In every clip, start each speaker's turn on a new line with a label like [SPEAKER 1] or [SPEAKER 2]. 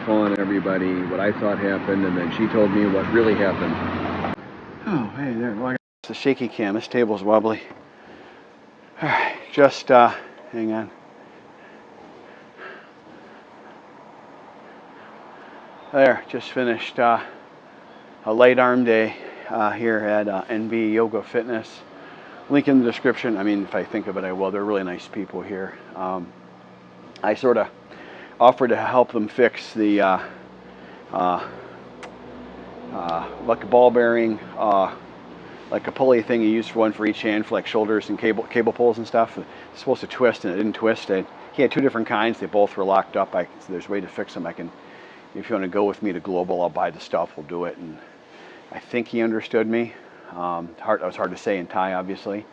[SPEAKER 1] Fawn and everybody what I thought happened, and then she told me what really happened. Oh, hey there. Well, it's a shaky cam. This table's wobbly. All right, just hang on. There, just finished a light arm day here at NB Yoga Fitness. Link in the description. I mean, if I think of it, I will. They're really nice people here. I sort of offered to help them fix the like a ball bearing, like a pulley thing you use for one for each hand for like shoulders and cable pulls and stuff. It's supposed to twist and it didn't twist. He had two different kinds. They both were locked up. So there's a way to fix them. If you want to go with me to Global, I'll buy the stuff. We'll do it. And I think he understood me. That was hard to say in Thai, obviously.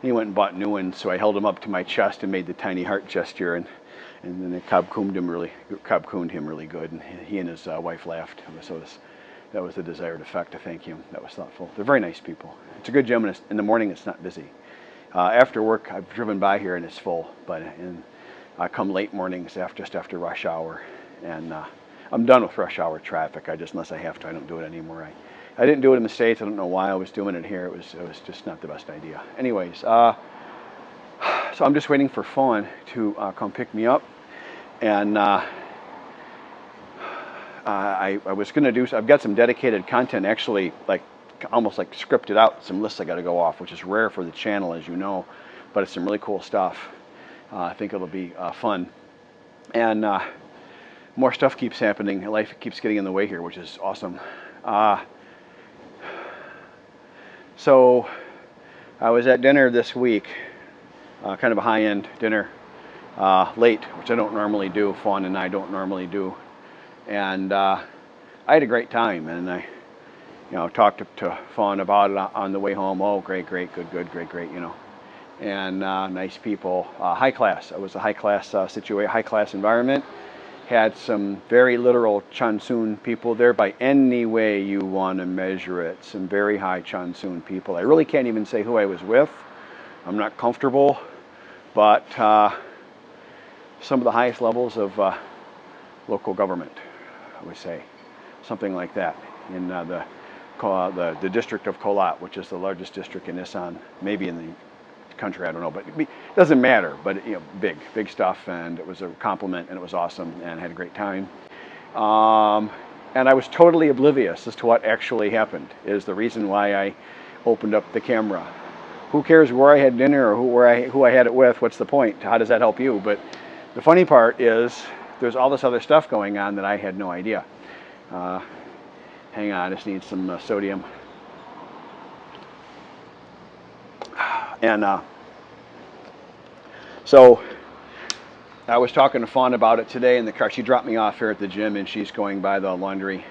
[SPEAKER 1] He went and bought new ones, so I held him up to my chest and made the tiny heart gesture, and then I cob-cooned him really good, and he and his wife laughed. So that was the desired effect to thank him. That was thoughtful. They're very nice people. It's a good gym, and in the morning it's not busy. After work, I've driven by here and it's full, but I come late mornings just after rush hour, and I'm done with rush hour traffic. Unless I have to, I don't do it anymore. I didn't do it in the States. I don't know why I was doing it here. It was just not the best idea. Anyways, so I'm just waiting for Fawn to come pick me up, and I was going to do. I've got some dedicated content, actually, almost like scripted out. Some lists I got to go off, which is rare for the channel, as you know, but it's some really cool stuff. I think it'll be fun, and more stuff keeps happening. Life keeps getting in the way here, which is awesome. So I was at dinner this week, kind of a high-end dinner, late, which I don't normally do. Fawn and I don't normally do, and I had a great time. And I, talked to Fawn about it on the way home. Oh, great, good, great, and nice people, high class. It was a high class situation, high class environment. Had some very literal Chansun people there by any way you want to measure it. Some very high Chansun people. I really can't even say who I was with. I'm not comfortable, but some of the highest levels of local government, I would say, something like that, in the district of Kolat, which is the largest district in Isan, maybe in the country, I don't know, but it doesn't matter. But big stuff, and it was a compliment, and it was awesome, and I had a great time. And I was totally oblivious as to what actually happened. Is the reason why I opened up the camera. Who cares where I had dinner or who I had it with? What's the point? How does that help you? But the funny part is there's all this other stuff going on that I had no idea. Hang on, I just need some sodium. And so I was talking to Fawn about it today in the car. She dropped me off here at the gym, and she's going by the laundry.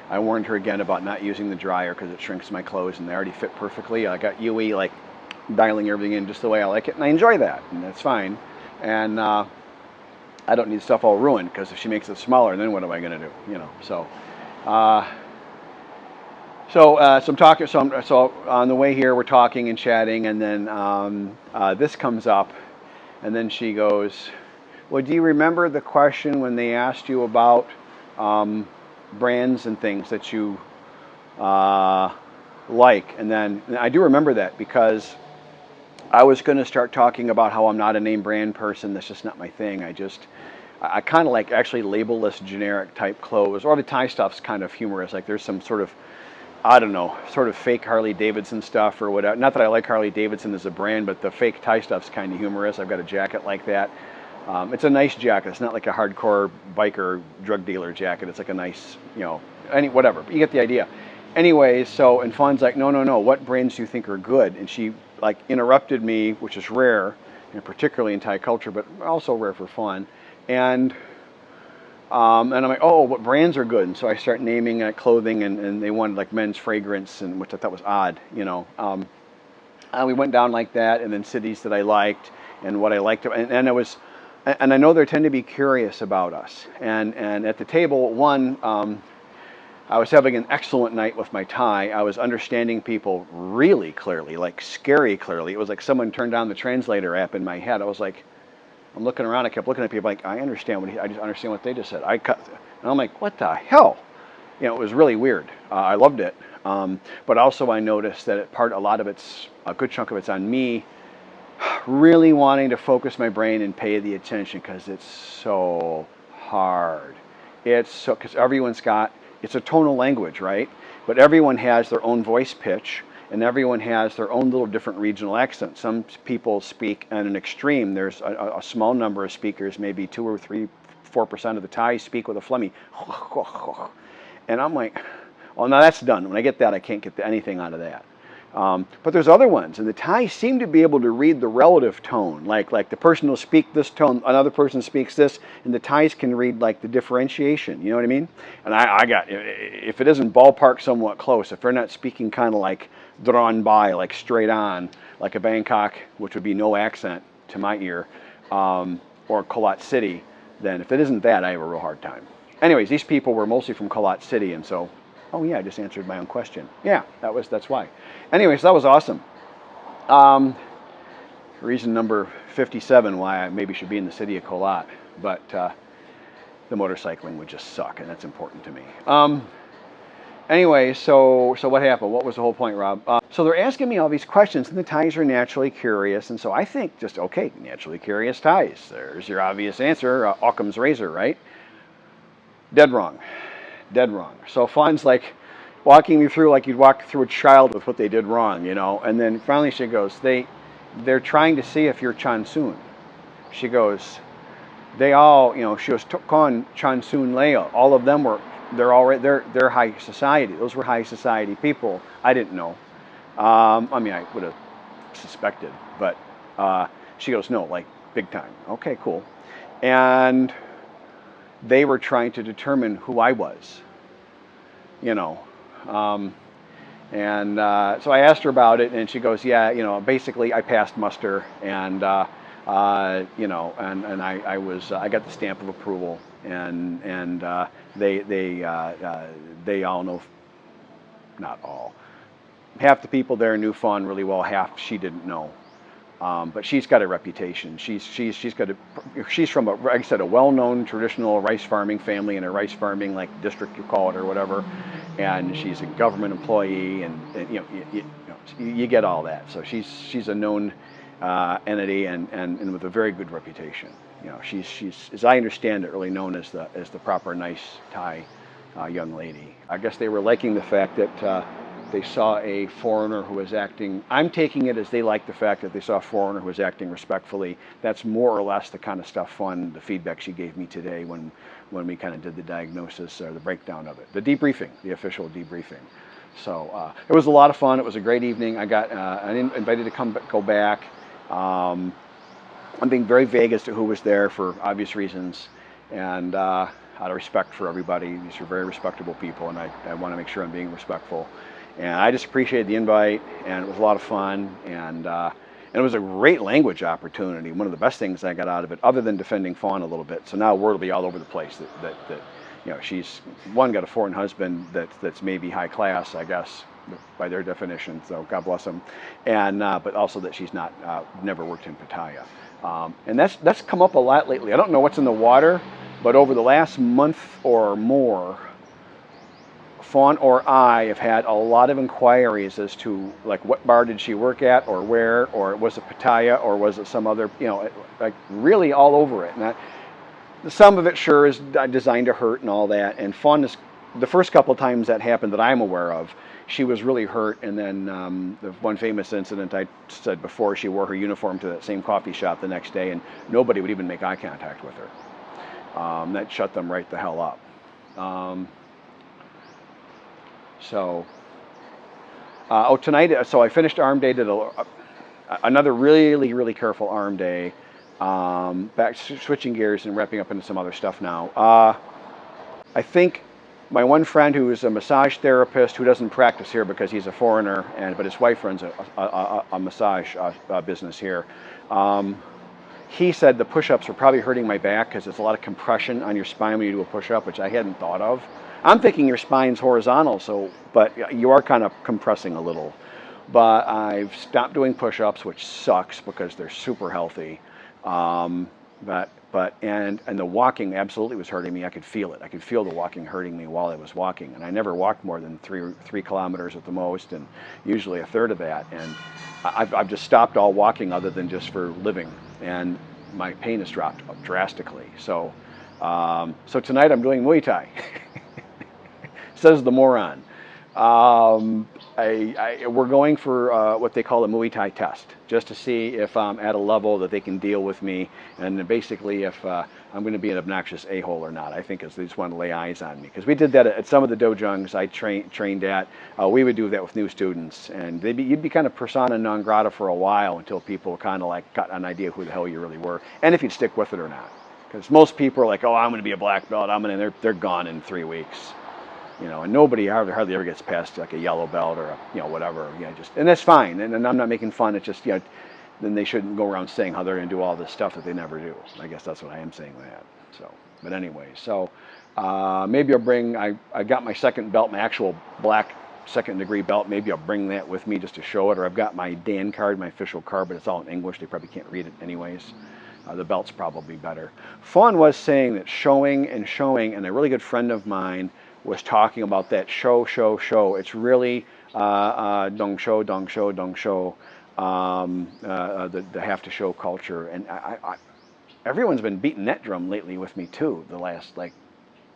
[SPEAKER 1] I warned her again about not using the dryer because it shrinks my clothes, and they already fit perfectly. I got UE dialing everything in just the way I like it, and I enjoy that, and that's fine. And I don't need stuff all ruined, because if she makes it smaller, then what am I going to do? So. So I'm talking. So on the way here, we're talking and chatting, and then this comes up, and then she goes, "Well, do you remember the question when they asked you about brands and things that you like?" And then I do remember that, because I was going to start talking about how I'm not a name brand person. That's just not my thing. I kind of like actually label-less generic type clothes, or the Thai stuff's kind of humorous. Like there's some sort of, I don't know, sort of fake Harley Davidson stuff or whatever. Not that I like Harley Davidson as a brand, but the fake Thai stuff's kind of humorous. I've got a jacket like that. It's a nice jacket. It's not like a hardcore biker drug dealer jacket. It's like a nice, whatever. But you get the idea. Anyways, and Fawn's like, no, what brands do you think are good? And she interrupted me, which is rare, particularly in Thai culture, but also rare for Fawn. And I'm like, oh, what brands are good? And so I start naming clothing, and they wanted men's fragrance, and which I thought was odd, And we went down like that, and then cities that I liked and what I liked, and I know they tend to be curious about us. And at the table, I was having an excellent night with my Thai. I was understanding people really clearly, scary clearly. It was like someone turned on the translator app in my head. I was like, I'm looking around. I kept looking at people like, I understand I just understand what they just said. And I'm like, what the hell? It was really weird. I loved it. But also I noticed that a good chunk of it's on me really wanting to focus my brain and pay the attention because it's so hard. Because it's a tonal language, right? But everyone has their own voice pitch and everyone has their own little different regional accent. Some people speak at an extreme. There's a small number of speakers, maybe 2 or 3, 4% of the Thai speak with a phlegmy. And I'm like, well, now that's done. When I get that, I can't get anything out of that. But there's other ones, and the Thai seem to be able to read the relative tone. Like the person will speak this tone, another person speaks this, and the Thais can read like the differentiation. You know what I mean? And if it isn't ballpark somewhat close, if they're not speaking kind of like drawn by, like straight on, like a Bangkok, which would be no accent to my ear, or Kolat City, then if it isn't that, I have a real hard time. Anyways, these people were mostly from Kolat City, and so. Oh yeah, I just answered my own question. Yeah, that's why. Anyways, that was awesome. Reason number 57 why I maybe should be in the city of Kolat, but the motorcycling would just suck, and that's important to me. Anyway, so what happened? What was the whole point, Rob? So they're asking me all these questions, and the Thais are naturally curious, and so I think just, okay, naturally curious Thais. There's your obvious answer, Occam's razor, right? Dead wrong. Dead wrong. So Fawn's like walking me through like you'd walk through a child with what they did wrong, and then finally she goes, they're trying to see if you're Chansun. She goes, they all, she goes, Tukon Chansun Leo. All of them they're high society. Those were high society people. I didn't know. I would have suspected, but she goes, no, like big time. Okay, cool. And they were trying to determine who I was, so I asked her about it, and she goes, yeah, basically I passed muster, and I got the stamp of approval, and they all know, not all, half the people there knew Fawn really well, half she didn't know. But she's got a reputation. She's from like I said, a well-known traditional rice farming family in a rice farming like district you call it or whatever, and she's a government employee, and you get all that. So she's a known entity and with a very good reputation. She's as I understand it, really known as the proper nice Thai young lady. I guess they were liking the fact that. They saw a foreigner who was acting, I'm taking it as they like the fact that they saw a foreigner who was acting respectfully. That's more or less the kind of stuff the feedback she gave me today when we kind of did the diagnosis or the breakdown of it. The debriefing, the official debriefing. So it was a lot of fun. It was a great evening. I got invited to go back. I'm being very vague as to who was there for obvious reasons. And out of respect for everybody, these are very respectable people, and I want to make sure I'm being respectful. And I just appreciated the invite, and it was a lot of fun, and it was a great language opportunity. One of the best things I got out of it, other than defending Fawn a little bit. So now word will be all over the place that she's got a foreign husband that's maybe high class, I guess, by their definition. So God bless them, and but also that she's not never worked in Pattaya, and that's come up a lot lately. I don't know what's in the water, but over the last month or more. Fawn or I have had a lot of inquiries as to like what bar did she work at or where, or was it Pattaya or was it some other, like really all over it. And some of it sure is designed to hurt and all that. And Fawn is, the first couple of times that happened that I'm aware of, she was really hurt. And then the one famous incident I said before, she wore her uniform to that same coffee shop the next day and nobody would even make eye contact with her. That shut them right the hell up. So, tonight, so I finished arm day, did another really, really careful arm day, back switching gears and wrapping up into some other stuff now. I think my one friend who is a massage therapist who doesn't practice here because he's a foreigner, but his wife runs a massage business here. He said the push-ups are probably hurting my back because there's a lot of compression on your spine when you do a push-up, which I hadn't thought of. I'm thinking your spine's horizontal, but you are kind of compressing a little. But I've stopped doing push-ups, which sucks because they're super healthy. And the walking absolutely was hurting me. I could feel it. I could feel the walking hurting me while I was walking. And I never walked more than three kilometers at the most, and usually a third of that. And I've just stopped all walking other than just for living. And my pain has dropped drastically. So tonight I'm doing Muay Thai. Says the moron. We're going for what they call a Muay Thai test, just to see if I'm at a level that they can deal with me, and basically if I'm going to be an obnoxious a-hole or not. I think is they just want to lay eyes on me, because we did that at some of the dojungs I trained at. We would do that with new students, and you'd be kind of persona non grata for a while until people kind of like got an idea who the hell you really were, and if you'd stick with it or not. Because most people are like, oh, I'm going to be a black belt. They're gone in 3 weeks. And nobody hardly ever gets past like a yellow belt or whatever. And that's fine. And I'm not making fun. It's just then they shouldn't go around saying how they're going to do all this stuff that they never do. I guess that's what I am saying with that. But anyway, maybe I'll bring. I got my second belt, my actual black second-degree belt. Maybe I'll bring that with me just to show it. Or I've got my Dan card, my official card, but it's all in English. They probably can't read it anyways. The belt's probably better. Fawn was saying that showing, and a really good friend of mine was talking about that show. It's really dong show, the have to show culture. And everyone's been beating that drum lately with me too, the last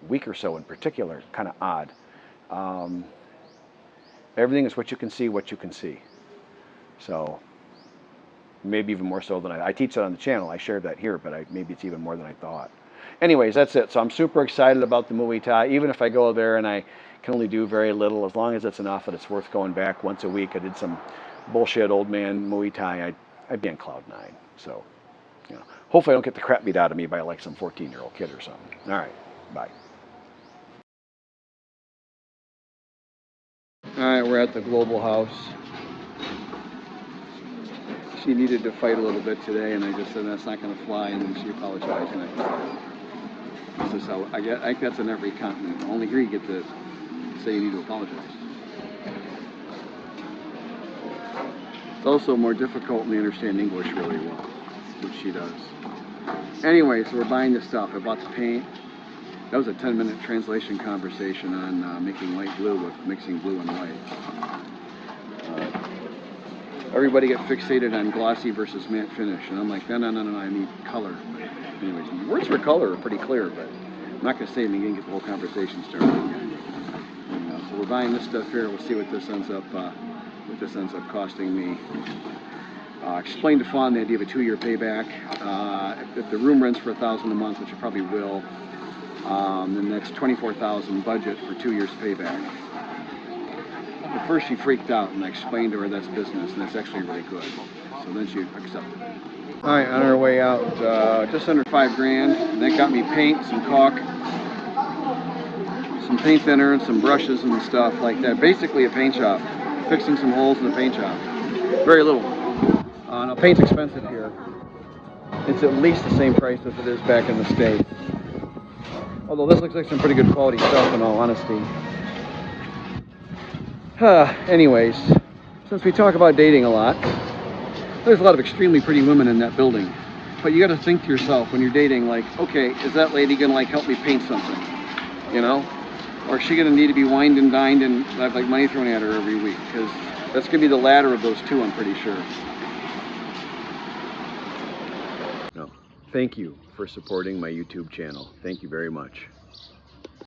[SPEAKER 1] week or so in particular. Kind of odd. Everything is what you can see. So maybe even more so than I teach that on the channel. I shared that here, but maybe it's even more than I thought. Anyways, that's it. So I'm super excited about the Muay Thai. Even if I go there and I can only do very little, as long as it's enough that it's worth going back once a week. I did some bullshit old man Muay Thai. I'd be on cloud 9. So, hopefully I don't get the crap beat out of me by like some 14-year-old kid or something. All right, bye. All right, we're at the Global House. She needed to fight a little bit today, and I just said that's not going to fly, and then she apologized, and I said, this is how I think that's in every continent. Only here you get to say you need to apologize. It's also more difficult when they understand English really well, which she does. Anyway, so we're buying this stuff. I bought the paint. That was a 10-minute translation conversation on making light blue with mixing blue and white. Everybody get fixated on glossy versus matte finish, and I'm like, no, I need color. Anyways, the words for color are pretty clear, but I'm not going to say anything and get the whole conversation started again. So we're buying this stuff here. We'll see what this ends up costing me. Explained to Fawn the idea of a 2-year payback. If the room rents for $1,000 a month, which it probably will, then that's $24,000 budget for 2 years payback. At first she freaked out, and I explained to her that's business, and that's actually really good. So then she accepted it. All right, on our way out, just under $5,000, and that got me paint, some caulk, some paint thinner, and some brushes and stuff like that. Basically a paint shop, fixing some holes in the paint shop. Very little. Now paint's expensive here. It's at least the same price as it is back in the States. Although this looks like some pretty good quality stuff in all honesty. Anyways, since we talk about dating a lot, there's a lot of extremely pretty women in that building. But you got to think to yourself when you're dating, like, okay, is that lady going to help me paint something? Or is she going to need to be wined and dined and have money thrown at her every week? Because that's going to be the latter of those two, I'm pretty sure. No. Thank you for supporting my YouTube channel. Thank you very much.